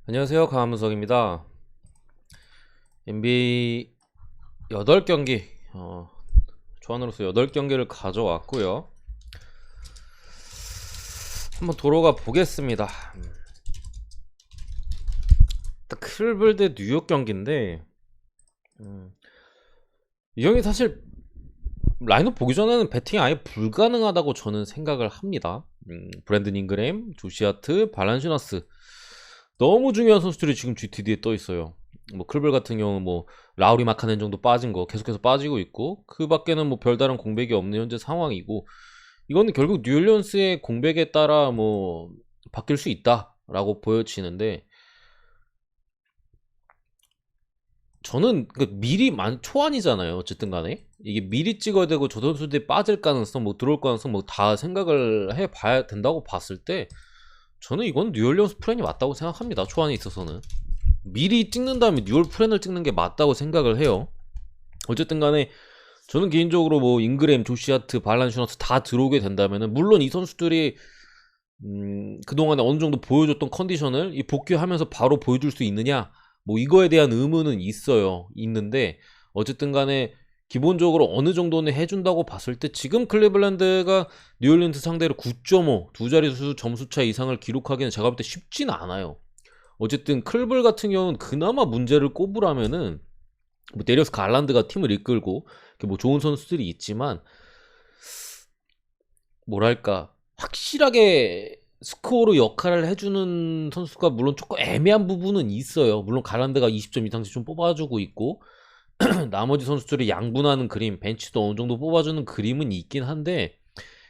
안녕하세요. 강함석입니다. NBA 8경기 초안으로서 8경기를 가져왔고요. 한번 돌아가 보겠습니다. 클블 대 뉴욕 경기인데 이 경기 사실 라인업 보기 전에는 배팅이 아예 불가능하다고 저는 생각을 합니다. 브랜든 잉그램, 조시 하트, 발란슈너스 너무 중요한 선수들이 지금 GTD에 떠 있어요. 뭐 클블 같은 경우는 뭐 라우리 마카넨 정도 빠진 거 계속해서 빠지고 있고, 그 밖에는 뭐 별다른 공백이 없는 현재 상황이고, 이거는 결국 뉴올리언스의 공백에 따라 뭐 바뀔 수 있다라고 보여지는데, 저는 미리 초안이잖아요. 어쨌든 간에 이게 미리 찍어야 되고, 저 선수들이 빠질 가능성, 뭐 들어올 가능성 뭐 다 생각을 해봐야 된다고 봤을 때, 저는 이건 뉴올리언스 플랜이 맞다고 생각합니다. 초안에 있어서는 미리 찍는 다음에 뉴올 플랜을 찍는 게 맞다고 생각을 해요. 어쨌든 간에 저는 개인적으로 뭐 잉그램, 조시아트, 발란슈너스 다 들어오게 된다면은, 물론 이 선수들이 그동안에 어느 정도 보여줬던 컨디션을 이 복귀하면서 바로 보여줄 수 있느냐, 뭐 이거에 대한 의문은 있는데, 어쨌든 간에 기본적으로 어느 정도는 해준다고 봤을 때, 지금 클리블랜드가 뉴올리언스 상대로 9.5 두 자릿수 점수차 이상을 기록하기는 제가 볼 때 쉽지는 않아요. 어쨌든 클블 같은 경우는 그나마 문제를 꼽으라면은, 뭐 데리어스 갈란드가 팀을 이끌고 뭐 좋은 선수들이 있지만, 뭐랄까 확실하게 스코어로 역할을 해주는 선수가 물론 조금 애매한 부분은 있어요. 물론 갈란드가 20점 이상씩 좀 뽑아주고 있고 나머지 선수들이 양분하는 그림, 벤치도 어느 정도 뽑아주는 그림은 있긴 한데,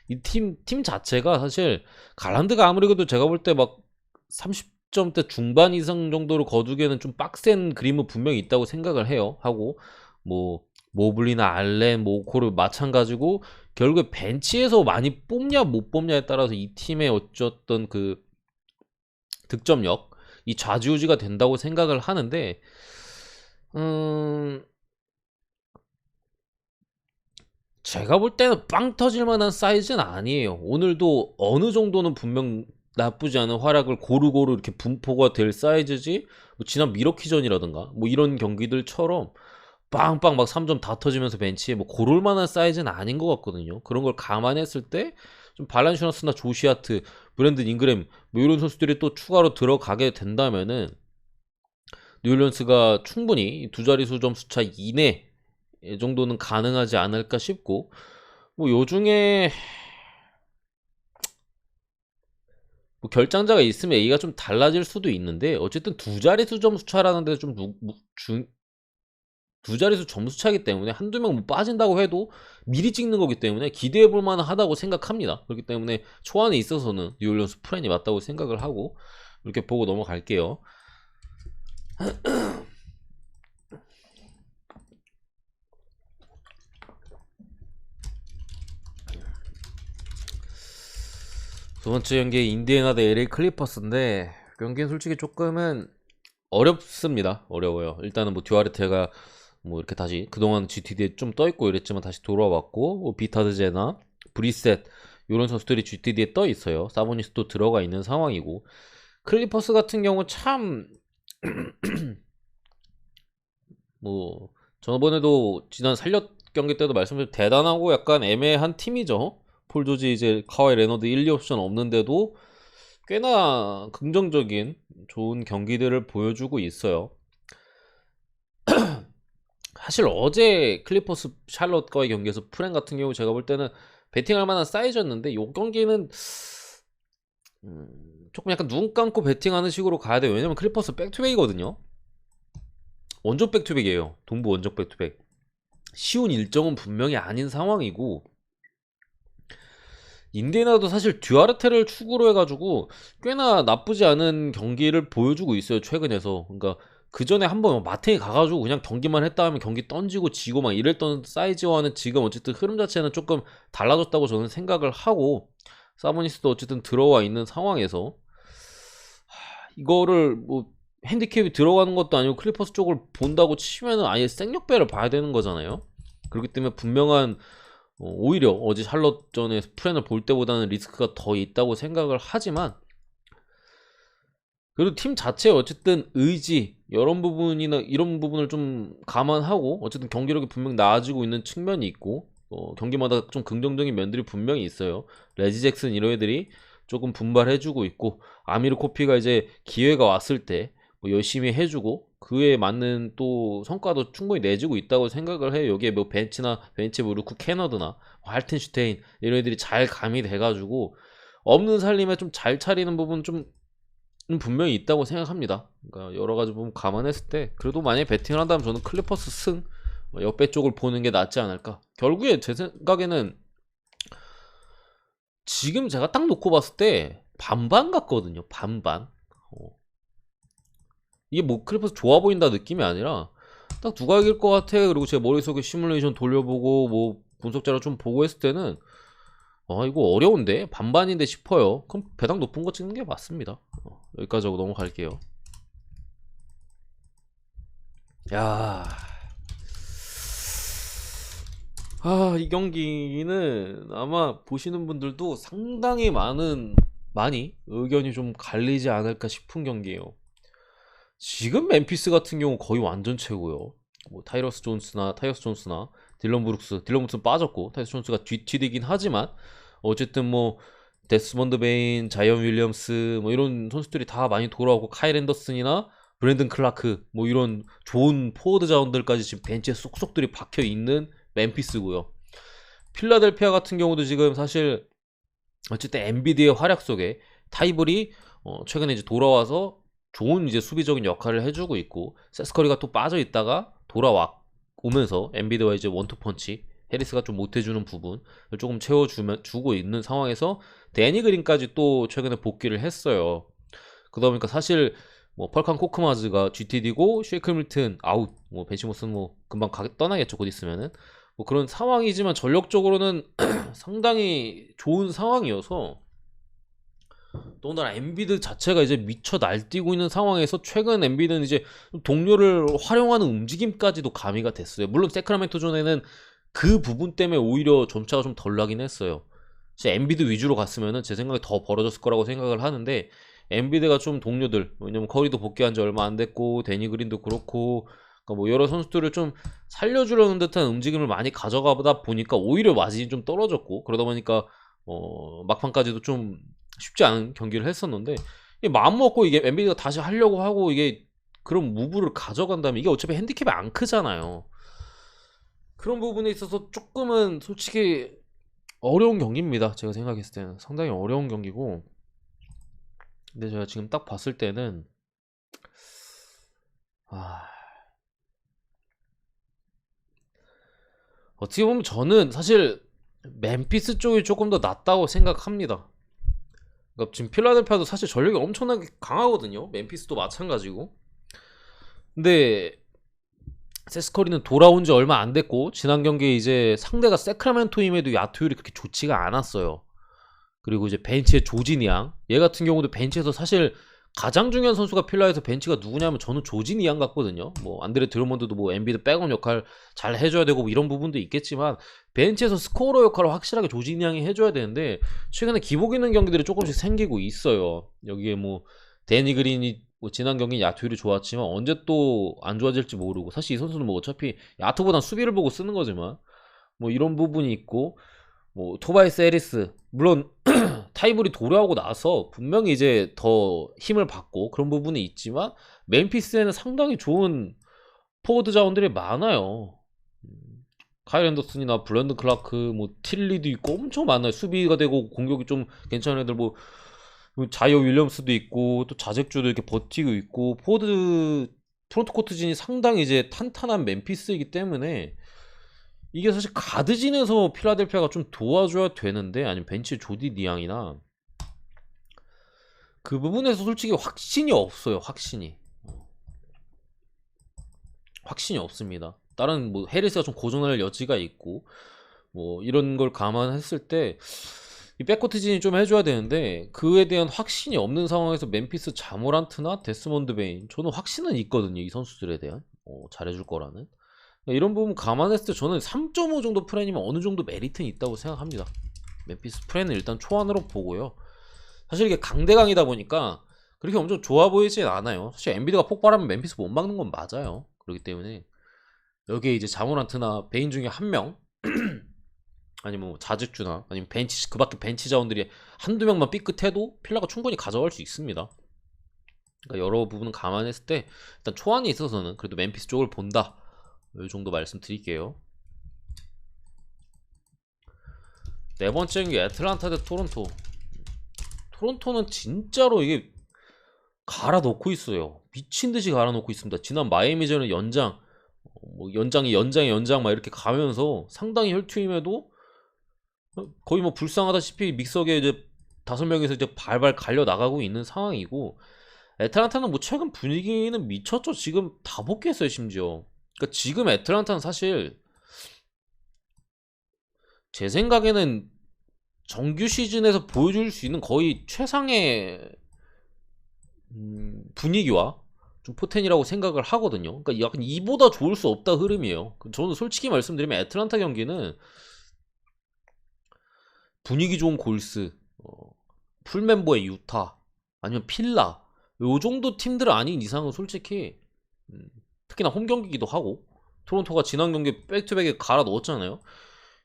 이 팀 자체가 사실 갈란드가 아무리 그래도 제가 볼 때 막 30점대 중반 이상 정도로 거두기에는 좀 빡센 그림은 분명히 있다고 생각을 해요. 하고 뭐 모블리나 알렌, 모코를 마찬가지고, 결국에 벤치에서 많이 뽑냐 못 뽑냐에 따라서 이 팀의 어쨌든 그 득점력, 이 좌지우지가 된다고 생각을 하는데, 제가 볼 때는 빵 터질 만한 사이즈는 아니에요. 오늘도 어느 정도는 분명 나쁘지 않은 활약을 고루고루 이렇게 분포가 될 사이즈지, 뭐 지난 미러키전이라든가 뭐 이런 경기들처럼 빵빵 막 3점 다 터지면서 벤치에 뭐 고를 만한 사이즈는 아닌 것 같거든요. 그런 걸 감안했을 때 좀 발란슈너스나 조시아트, 브랜든 잉그램 뭐 이런 선수들이 또 추가로 들어가게 된다면은, 뉴올리언스가 충분히 두 자릿수 점수 차 이내 정도는 가능하지 않을까 싶고, 뭐 요중에 뭐 결장자가 있으면 A가 좀 달라질 수도 있는데, 어쨌든 두 자릿수 점수 차라는 데서 좀 두 자릿수 점수 차이기 때문에 한두 명 뭐 빠진다고 해도 미리 찍는 거기 때문에 기대해 볼 만하다고 생각합니다. 그렇기 때문에 초안에 있어서는 뉴올리언스 프랜이 맞다고 생각을 하고 이렇게 보고 넘어갈게요. 두 번째 경기 인디애나 대 LA 클리퍼스인데, 경기는 솔직히 조금은 어렵습니다. 어려워요. 일단은 뭐 듀아르테가 뭐 이렇게 다시 그동안 GTD에 좀 떠있고 이랬지만 다시 돌아왔고, 뭐 비타드제나 브리셋 이런 선수들이 GTD에 떠 있어요. 사보니스도 들어가 있는 상황이고, 클리퍼스 같은 경우 참 뭐 저번에도 지난 살렸 경기 때도 말씀드린 대단하고 약간 애매한 팀이죠. 폴 조지, 이제 카와이 레너드 1, 2옵션 없는데도 꽤나 긍정적인 좋은 경기들을 보여주고 있어요. 사실 어제 클리퍼스 샬럿과의 경기에서 프렌 같은 경우 제가 볼 때는 베팅할 만한 사이즈였는데, 이 경기는 조금 약간 눈 감고 베팅하는 식으로 가야 돼요. 왜냐면 클리퍼스 백투백이거든요. 원정 백투백이에요. 동부 원정 백투백. 쉬운 일정은 분명히 아닌 상황이고, 인디애나도 사실 듀아르테를 축으로 해가지고 꽤나 나쁘지 않은 경기를 보여주고 있어요, 최근에서. 그러니까 그 전에 한번 마탱이 가가지고 그냥 경기만 했다 하면 경기 던지고 지고 막 이랬던 사이즈와는 지금 어쨌든 흐름 자체는 조금 달라졌다고 저는 생각을 하고, 사보니스도 어쨌든 들어와 있는 상황에서 이거를 뭐 핸디캡이 들어가는 것도 아니고 클리퍼스 쪽을 본다고 치면은 아예 생력배를 봐야 되는 거잖아요. 그렇기 때문에 분명한, 오히려 어제 샬럿전에 프렌을 볼 때보다는 리스크가 더 있다고 생각을 하지만, 그리고 팀 자체의 어쨌든 의지 이런 부분이나 이런 부분을 좀 감안하고 어쨌든 경기력이 분명 나아지고 있는 측면이 있고 경기마다 좀 긍정적인 면들이 분명히 있어요. 레지 잭슨 이런 애들이 조금 분발해주고 있고 아미르 코피가 이제 기회가 왔을 때 뭐 열심히 해주고 그에 맞는 또 성과도 충분히 내주고 있다고 생각을 해요. 여기에 뭐 벤치 뭐 루크 캐너드나 할텐슈테인 이런 애들이 잘 가미돼가지고 없는 살림에 좀 잘 차리는 부분 좀 분명히 있다고 생각합니다. 그러니까 여러 가지 부분 감안했을 때 그래도 만약에 베팅을 한다면 저는 클리퍼스 승 역배 쪽을 보는 게 낫지 않을까. 결국에 제 생각에는 지금 제가 딱 놓고 봤을 때 반반 같거든요. 반반. 이게 뭐 클리퍼스 좋아 보인다 느낌이 아니라 딱 누가 이길 것 같아. 그리고 제 머릿속에 시뮬레이션 돌려보고 뭐 분석 자료 좀 보고 했을 때는 이거 어려운데 반반인데 싶어요. 그럼 배당 높은 거 찍는 게 맞습니다. 여기까지 하고 넘어갈게요. 야, 이 경기는 아마 보시는 분들도 상당히 많이 의견이 좀 갈리지 않을까 싶은 경기예요. 지금 멤피스 같은 경우 거의 완전 최고요. 뭐 타이러스 존스나 딜런 브룩스는 빠졌고 타이러스 존스가 뒤튀기긴 하지만 어쨌든 뭐 데스먼드 베인, 자이언 윌리엄스 뭐 이런 선수들이 다 많이 돌아오고 카일 앤더슨이나 브랜든 클라크 뭐 이런 좋은 포워드 자원들까지 지금 벤치에 쏙쏙들이 박혀 있는 멤피스고요. 필라델피아 같은 경우도 지금 사실 어쨌든 엔비디의 활약 속에 타이블이 최근에 이제 돌아와서 좋은 이제 수비적인 역할을 해주고 있고 세스커리가 또 빠져 있다가 오면서 엔비디와 이제 원투펀치 해리스가 좀 못해주는 부분 조금 채워주고 있는 상황에서 데니 그린까지 또 최근에 복귀를 했어요. 그러다 보니까 사실 뭐 펄칸 코크마즈가 GTD고 쉐이크 밀튼 아웃, 뭐 벤시모스는 뭐 금방 떠나겠죠 곧 있으면은 뭐 그런 상황이지만 전력적으로는 상당히 좋은 상황이어서 더군다나 엔비드 자체가 이제 미쳐 날뛰고 있는 상황에서 최근 엔비드는 이제 동료를 활용하는 움직임까지도 가미가 됐어요. 물론 세크라멘토 존에는 그 부분 때문에 오히려 점차가 좀 덜 나긴 했어요. 진짜 엔비드 위주로 갔으면은 제 생각에 더 벌어졌을 거라고 생각을 하는데 엔비드가 좀 동료들, 왜냐면 커리도 복귀한 지 얼마 안 됐고 데니 그린도 그렇고 그러니까 뭐 여러 선수들을 좀 살려주려는 듯한 움직임을 많이 가져가다 보니까 오히려 마진이 좀 떨어졌고 그러다 보니까 막판까지도 좀 쉽지 않은 경기를 했었는데 마음 먹고 이게 엔비디가 다시 하려고 하고 이게 그런 무브를 가져간다면 이게 어차피 핸디캡이 안 크잖아요. 그런 부분에 있어서 조금은 솔직히 어려운 경기입니다. 제가 생각했을 때는 상당히 어려운 경기고 근데 제가 지금 딱 봤을 때는 어떻게 보면 저는 사실 멤피스 쪽이 조금 더 낫다고 생각합니다. 그러니까 지금 필라델피아도 사실 전력이 엄청나게 강하거든요. 멤피스도 마찬가지고. 근데 세스커리는 돌아온 지 얼마 안 됐고 지난 경기에 이제 상대가 세크라멘토임에도 야투율이 그렇게 좋지가 않았어요. 그리고 이제 벤치의 조지니앙 얘 같은 경우도 벤치에서 사실 가장 중요한 선수가 필라에서 벤치가 누구냐면 저는 조지니앙 같거든요. 뭐 안드레 드루먼드도 뭐 엔비드 백업 역할 잘 해줘야 되고 뭐 이런 부분도 있겠지만 벤치에서 스코어러 역할을 확실하게 조지니앙이 해줘야 되는데 최근에 기복 있는 경기들이 조금씩 생기고 있어요. 여기에 뭐 데니 그린이 뭐 지난 경기 야투율이 좋았지만 언제 또 안 좋아질지 모르고 사실 이 선수는 뭐 어차피 야투보단 수비를 보고 쓰는 거지만 뭐 이런 부분이 있고 뭐 토바이스 해리스 물론 타이블이 돌아오고 나서 분명히 이제 더 힘을 받고 그런 부분이 있지만 멤피스에는 상당히 좋은 포워드 자원들이 많아요. 카일 앤더슨이나 블랜든 클라크 뭐 틸리도 있고 엄청 많아요. 수비가 되고 공격이 좀 괜찮은 애들 뭐 자이어 윌리엄스도 있고 또 자잭주도 이렇게 버티고 있고 포워드 프론트코트진이 상당히 이제 탄탄한 멤피스이기 때문에 이게 사실 가드진에서 필라델피아가 좀 도와줘야 되는데 아니면 벤치 조디 니앙이나 그 부분에서 솔직히 확신이 없어요. 확신이 없습니다. 다른 뭐 해리스가 좀 고전할 여지가 있고 뭐 이런 걸 감안했을 때 이 백코트진이 좀 해줘야 되는데 그에 대한 확신이 없는 상황에서 멤피스 자모란트나 데스몬드 베인 저는 확신은 있거든요. 이 선수들에 대한 잘해줄 거라는 이런 부분 감안했을 때 저는 3.5 정도 프랜이면 어느 정도 메리트는 있다고 생각합니다. 멤피스 프랜은 일단 초안으로 보고요. 사실 이게 강대강이다 보니까 그렇게 엄청 좋아 보이진 않아요. 사실 엔비디가 폭발하면 멤피스 못 막는 건 맞아요. 그렇기 때문에 여기에 이제 자모란트나 베인 중에 한 명, 아니면 뭐 자직주나 아니면 벤치, 그 밖에 벤치 자원들이 한두 명만 삐끗해도 필라가 충분히 가져갈 수 있습니다. 그러니까 여러 부분을 감안했을 때 일단 초안에 있어서는 그래도 멤피스 쪽을 본다, 이 정도 말씀드릴게요. 네 번째인 게 애틀란타 대 토론토. 토론토는 진짜로 이게 갈아 넣고 있어요. 미친 듯이 갈아 넣고 있습니다. 지난 마이애미전은 연장, 뭐 연장 막 이렇게 가면서 상당히 혈투임에도 거의 뭐 불쌍하다시피 믹서기에 이제 5명에서 이제 발발 갈려 나가고 있는 상황이고, 애틀란타는 뭐 최근 분위기는 미쳤죠. 지금 다 복귀했어요, 심지어. 그러니까 지금 애틀란타는 사실 제 생각에는 정규 시즌에서 보여줄 수 있는 거의 최상의 분위기와 좀 포텐이라고 생각을 하거든요. 그러니까 약간 이보다 좋을 수 없다 흐름이에요. 저는 솔직히 말씀드리면 애틀란타 경기는 분위기 좋은 골스, 풀멤버의 유타, 아니면 필라, 요 정도 팀들 아닌 이상은 솔직히 특히나 홈 경기기도 하고 토론토가 지난 경기 백투백에 갈아 넣었잖아요.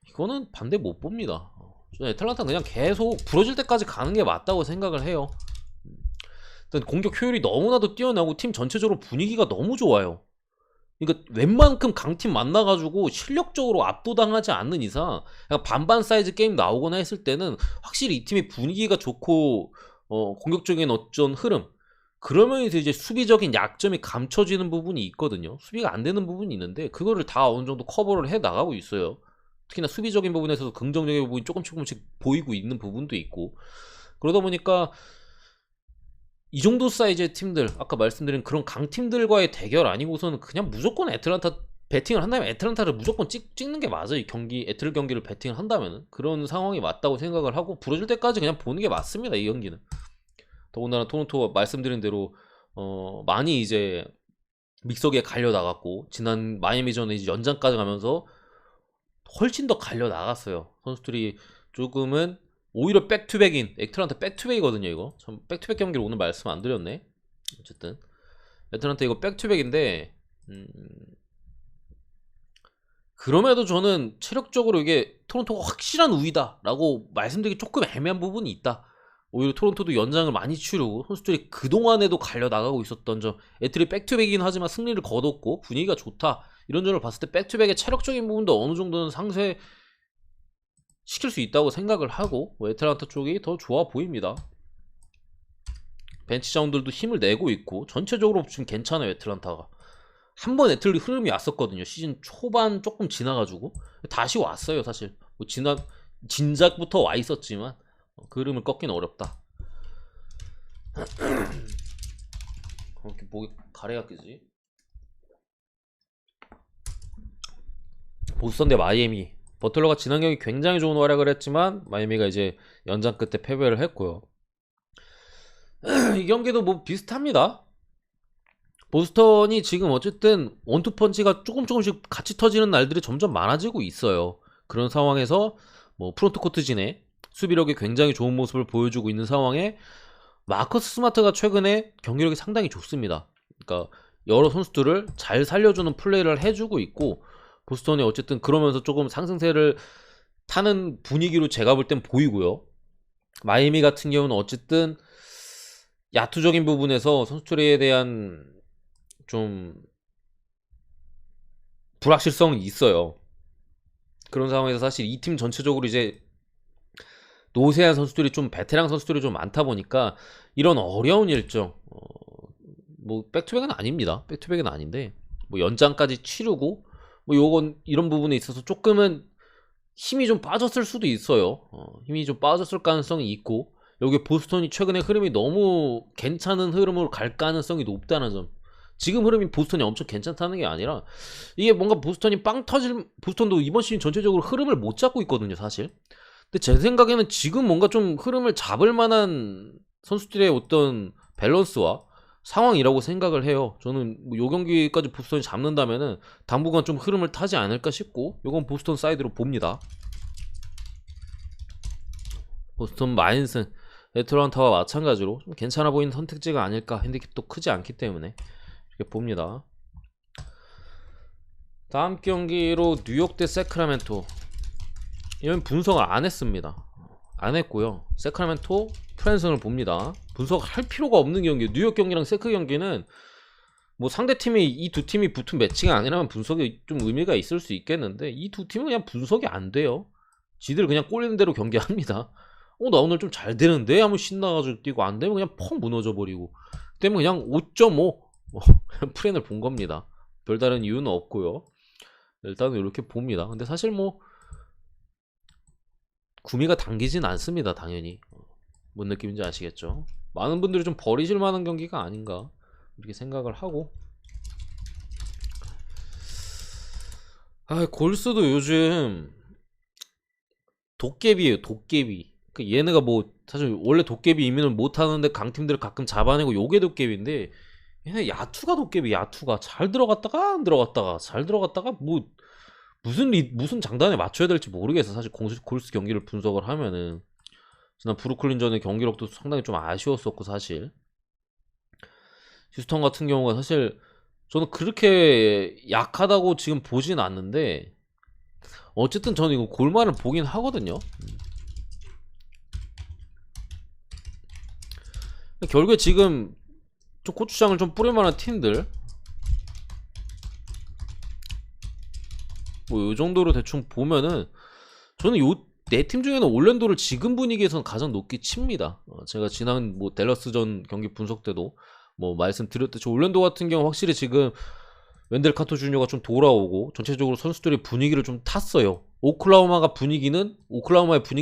이거는 반대 못 봅니다. 저는 애틀란타 그냥 계속 부러질 때까지 가는 게 맞다고 생각을 해요. 일단 공격 효율이 너무나도 뛰어나고 팀 전체적으로 분위기가 너무 좋아요. 그러니까 웬만큼 강팀 만나가지고 실력적으로 압도당하지 않는 이상 그냥 반반 사이즈 게임 나오거나 했을 때는 확실히 이 팀의 분위기가 좋고 공격적인 어쩐 흐름, 그러면서 이제 수비적인 약점이 감춰지는 부분이 있거든요. 수비가 안 되는 부분이 있는데 그거를 다 어느 정도 커버를 해 나가고 있어요. 특히나 수비적인 부분에서도 긍정적인 부분이 조금씩 보이고 있는 부분도 있고, 그러다 보니까 이 정도 사이즈의 팀들, 아까 말씀드린 그런 강팀들과의 대결 아니고서는 그냥 무조건 애틀란타 배팅을 한다면 애틀란타를 무조건 찍는 게 맞아요. 이 경기, 애틀 경기를 배팅을 한다면 그런 상황이 맞다고 생각을 하고 부러질 때까지 그냥 보는 게 맞습니다, 이 경기는. 더군다나 토론토가 말씀드린 대로 많이 이제 믹서기에 갈려 나갔고, 지난 마이애미전에 이제 연장까지 가면서 훨씬 더 갈려 나갔어요. 선수들이 조금은 오히려 백투백인 애틀란타 백투백이거든요. 이거 참 백투백 경기를 오늘 말씀 안 드렸네. 어쨌든 애틀란타 이거 백투백인데 그럼에도 저는 체력적으로 이게 토론토가 확실한 우위다라고 말씀드리기 조금 애매한 부분이 있다. 오히려 토론토도 연장을 많이 치르고 선수들이 그동안에도 갈려 나가고 있었던 점, 애틀이 백투백이긴 하지만 승리를 거뒀고 분위기가 좋다, 이런 점을 봤을 때 백투백의 체력적인 부분도 어느 정도는 상쇄 시킬 수 있다고 생각을 하고 애틀란타 쪽이 더 좋아 보입니다. 벤치 자원들도 힘을 내고 있고 전체적으로 지금 괜찮아요. 애틀란타가 한번 애틀리 흐름이 왔었거든요. 시즌 초반 조금 지나가지고 다시 왔어요. 사실 뭐 진작부터 와 있었지만 그 흐름을 꺾기는 어렵다. 이렇게 목이 가래가 끼지? 보스턴 대 마이애미. 버틀러가 지난 경기 굉장히 좋은 활약을 했지만 마이애미가 이제 연장 끝에 패배를 했고요. 이 경기도 뭐 비슷합니다. 보스턴이 지금 어쨌든 원투펀치가 조금씩 같이 터지는 날들이 점점 많아지고 있어요. 그런 상황에서 뭐 프론트 코트진의 수비력이 굉장히 좋은 모습을 보여주고 있는 상황에 마커스 스마트가 최근에 경기력이 상당히 좋습니다. 그러니까 여러 선수들을 잘 살려주는 플레이를 해주고 있고, 보스턴이 어쨌든 그러면서 조금 상승세를 타는 분위기로 제가 볼 땐 보이고요. 마이애미 같은 경우는 어쨌든 야투적인 부분에서 선수들에 대한 좀 불확실성이 있어요. 그런 상황에서 사실 이 팀 전체적으로 이제 노세한 선수들이 좀 베테랑 선수들이 좀 많다 보니까 이런 어려운 일정, 뭐 백투백은 아닙니다. 백투백은 아닌데 뭐 연장까지 치르고 뭐 요건 이런 부분에 있어서 조금은 힘이 좀 빠졌을 수도 있어요. 힘이 좀 빠졌을 가능성이 있고, 여기 보스턴이 최근에 흐름이 너무 괜찮은 흐름으로 갈 가능성이 높다는 점. 지금 흐름이 보스턴이 엄청 괜찮다는 게 아니라 이게 뭔가 보스턴이 빵 터질, 보스턴도 이번 시즌 전체적으로 흐름을 못 잡고 있거든요, 사실. 근데 제 생각에는 지금 뭔가 좀 흐름을 잡을 만한 선수들의 어떤 밸런스와 상황이라고 생각을 해요. 저는 요 경기까지 보스턴이 잡는다면은 당분간 좀 흐름을 타지 않을까 싶고, 요건 보스턴 사이드로 봅니다. 보스턴 마인슨. 애틀란타와 마찬가지로 좀 괜찮아 보이는 선택지가 아닐까. 핸디캡도 크지 않기 때문에 이렇게 봅니다. 다음 경기로 뉴욕 대 세크라멘토. 이건 분석을 안 했습니다. 안 했고요. 세크라멘토 프랜슨을 봅니다. 분석할 필요가 없는 경기. 뉴욕 경기랑 세크 경기는 뭐 상대팀이 이 두 팀이 붙은 매치가 아니라면 분석이 좀 의미가 있을 수 있겠는데 이 두 팀은 그냥 분석이 안 돼요. 지들 그냥 꼴리는 대로 경기합니다. 나 오늘 좀 잘 되는데 하면 신나가지고 뛰고 안 되면 그냥 펑 무너져 버리고 때문에 그냥 5.5 프랜을 본 겁니다. 별다른 이유는 없고요. 일단은 이렇게 봅니다. 근데 사실 뭐 구미가 당기진 않습니다. 당연히 뭔 느낌인지 아시겠죠? 많은 분들이 좀 버리실 만한 경기가 아닌가 이렇게 생각을 하고, 골스도 요즘 도깨비예요. 도깨비. 얘네가 뭐 사실 원래 도깨비 이민을 못하는데 강팀들을 가끔 잡아내고 요게 도깨비인데 얘네 야투가 도깨비. 야투가 잘 들어갔다가 안 들어갔다가 잘 들어갔다가 뭐 무슨 장단에 맞춰야 될지 모르겠어. 사실 골스 경기를 분석을 하면은 지난 브루클린전의 경기력도 상당히 좀 아쉬웠었고, 사실 휴스턴 같은 경우가 사실 저는 그렇게 약하다고 지금 보진 않는데 어쨌든 저는 이거 골만을 보긴 하거든요. 결국에 지금 좀 고추장을 좀 뿌릴 만한 팀들 뭐 요 정도로 대충 보면은 저는 요 네 팀 중에는 올랜도를 지금 분위기에서는 가장 높게 칩니다. 제가 지난 뭐 댈러스전 경기 분석 때도 뭐 말씀드렸듯이 올랜도 같은 경우 확실히 지금 웬델 카터 주니어가 좀 돌아오고 전체적으로 선수들의 분위기를 좀 탔어요. 오클라호마의 분위기는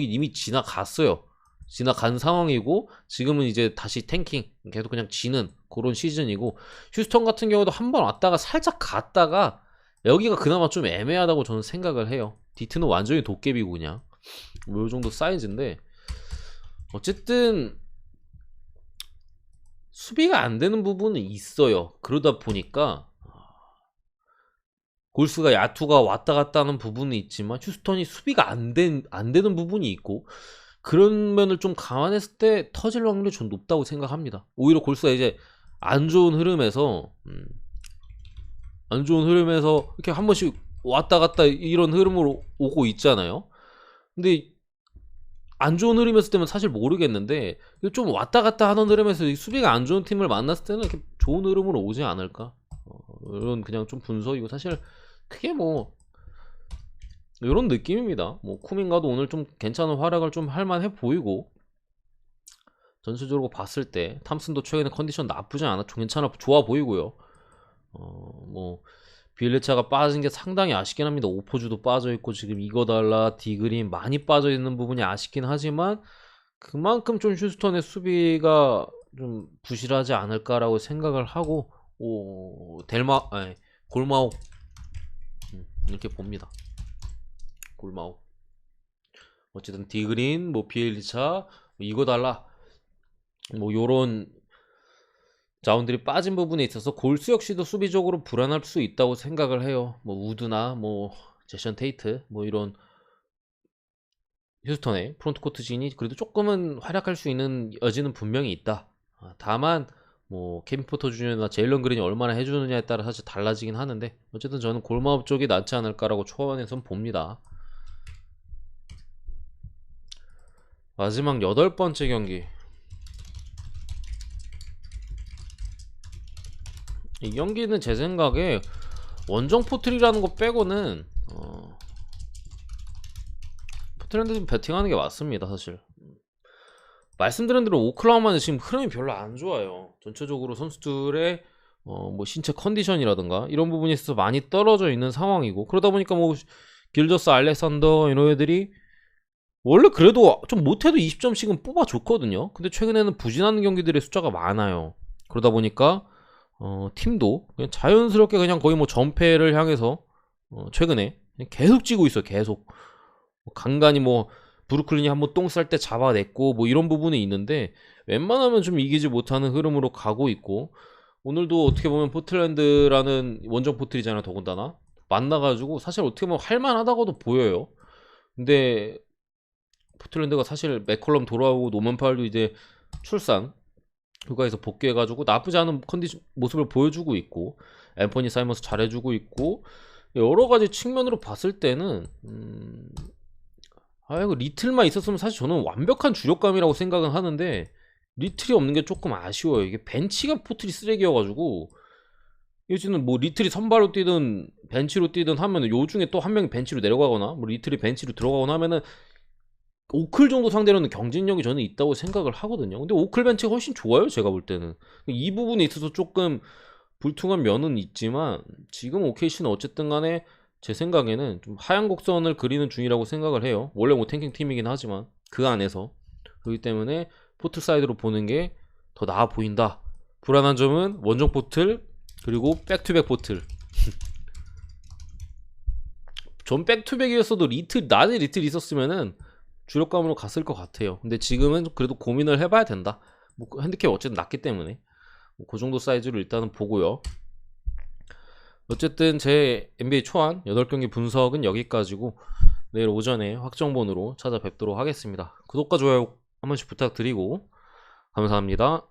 이미 지나갔어요. 지나간 상황이고 지금은 이제 다시 탱킹 계속 그냥 지는 그런 시즌이고, 휴스턴 같은 경우도 한번 왔다가 살짝 갔다가 여기가 그나마 좀 애매하다고 저는 생각을 해요. 디트는 완전히 도깨비고 그냥 뭐 요정도 사이즈인데 어쨌든 수비가 안 되는 부분은 있어요. 그러다 보니까 골스가 야투가 왔다 갔다 하는 부분은 있지만 휴스턴이 수비가 안 되는 부분이 있고, 그런 면을 좀 감안했을 때 터질 확률이 좀 높다고 생각합니다. 오히려 골스가 이제 안 좋은 흐름에서 이렇게 한 번씩 왔다 갔다 이런 흐름으로 오고 있잖아요. 근데 안 좋은 흐름이었을 때면 사실 모르겠는데 좀 왔다 갔다 하는 흐름에서 수비가 안 좋은 팀을 만났을 때는 이렇게 좋은 흐름으로 오지 않을까, 이런 그냥 좀 분석이고, 사실 크게 뭐 이런 느낌입니다. 뭐 쿠민가도 오늘 좀 괜찮은 활약을 좀 할만해 보이고, 전체적으로 봤을 때 탐슨도 최근에 컨디션 나쁘지 않아 좋아 보이고요. 뭐 비엘리차가 빠진 게 상당히 아쉽긴 합니다. 오포주도 빠져있고 지금 이거달라 디그린 많이 빠져있는 부분이 아쉽긴 하지만 그만큼 좀 휴스턴의 수비가 좀 부실하지 않을까라고 생각을 하고 골마옥 이렇게 봅니다. 골마옥 어쨌든 디그린 뭐 비엘리차 이거달라 뭐 요런 자원들이 빠진 부분에 있어서 골스 역시도 수비적으로 불안할 수 있다고 생각을 해요. 뭐 우드나 뭐 제션 테이트 뭐 이런 휴스턴의 프론트코트 진이 그래도 조금은 활약할 수 있는 여지는 분명히 있다. 다만 뭐 케빈 포터 주니어나 제일런 그린이 얼마나 해주느냐에 따라 사실 달라지긴 하는데 어쨌든 저는 골마업 쪽이 낫지 않을까라고 초반에선 봅니다. 마지막 8번째 경기, 이 경기는 제 생각에 원정 포트리라는 거 빼고는 포트랜드 좀 배팅하는 게 맞습니다. 사실 말씀드린 대로 오클라호마는 지금 흐름이 별로 안 좋아요. 전체적으로 선수들의 뭐 신체 컨디션이라든가 이런 부분에 있어서 많이 떨어져 있는 상황이고, 그러다 보니까 뭐 길저스 알렉산더 이런 애들이 원래 그래도 좀 못해도 20점씩은 뽑아줬거든요. 근데 최근에는 부진하는 경기들의 숫자가 많아요. 그러다 보니까 팀도 그냥 자연스럽게 그냥 거의 뭐 전패를 향해서 최근에 그냥 계속 찌고 있어요. 계속 간간히 뭐 브루클린이 한번 똥 쌀 때 잡아냈고 뭐 이런 부분이 있는데 웬만하면 좀 이기지 못하는 흐름으로 가고 있고, 오늘도 어떻게 보면 포틀랜드라는 원정 포틀이잖아요. 더군다나 만나가지고 사실 어떻게 보면 할만하다고도 보여요. 근데 포틀랜드가 사실 맥컬럼 돌아오고 노먼 파울도 이제 출산 휴가에서 복귀해가지고 나쁘지 않은 컨디션 모습을 보여주고 있고, 앰퍼니 사이먼스 잘해주고 있고, 여러 가지 측면으로 봤을 때는 이거 리틀만 있었으면 사실 저는 완벽한 주력감이라고 생각은 하는데, 리틀이 없는 게 조금 아쉬워요. 이게 벤치가 포틀이 쓰레기여가지고, 요즘은 뭐 리틀이 선발로 뛰든 벤치로 뛰든 하면은 요 중에 또 한 명이 벤치로 내려가거나 뭐 리틀이 벤치로 들어가거나 하면은 오클 정도 상대로는 경쟁력이 저는 있다고 생각을 하거든요. 근데 오클 벤치가 훨씬 좋아요, 제가 볼 때는. 이 부분에 있어서 조금 불퉁한 면은 있지만, 지금 OKC는 어쨌든 간에 제 생각에는 좀 하얀 곡선을 그리는 중이라고 생각을 해요. 원래 뭐 탱킹 팀이긴 하지만 그 안에서. 그렇기 때문에 포틀 사이드로 보는 게 더 나아 보인다. 불안한 점은 원정 포틀 그리고 백투백 포틀. 전 백투백이었어도 리틀, 낮에 리틀 있었으면은 주력감으로 갔을 것 같아요. 근데 지금은 그래도 고민을 해봐야 된다. 뭐 핸디캡 어쨌든 낮기 때문에 그 정도 사이즈로 일단은 보고요. 어쨌든 제 NBA 초안 8경기 분석은 여기까지고, 내일 오전에 확정본으로 찾아뵙도록 하겠습니다. 구독과 좋아요 한 번씩 부탁드리고 감사합니다.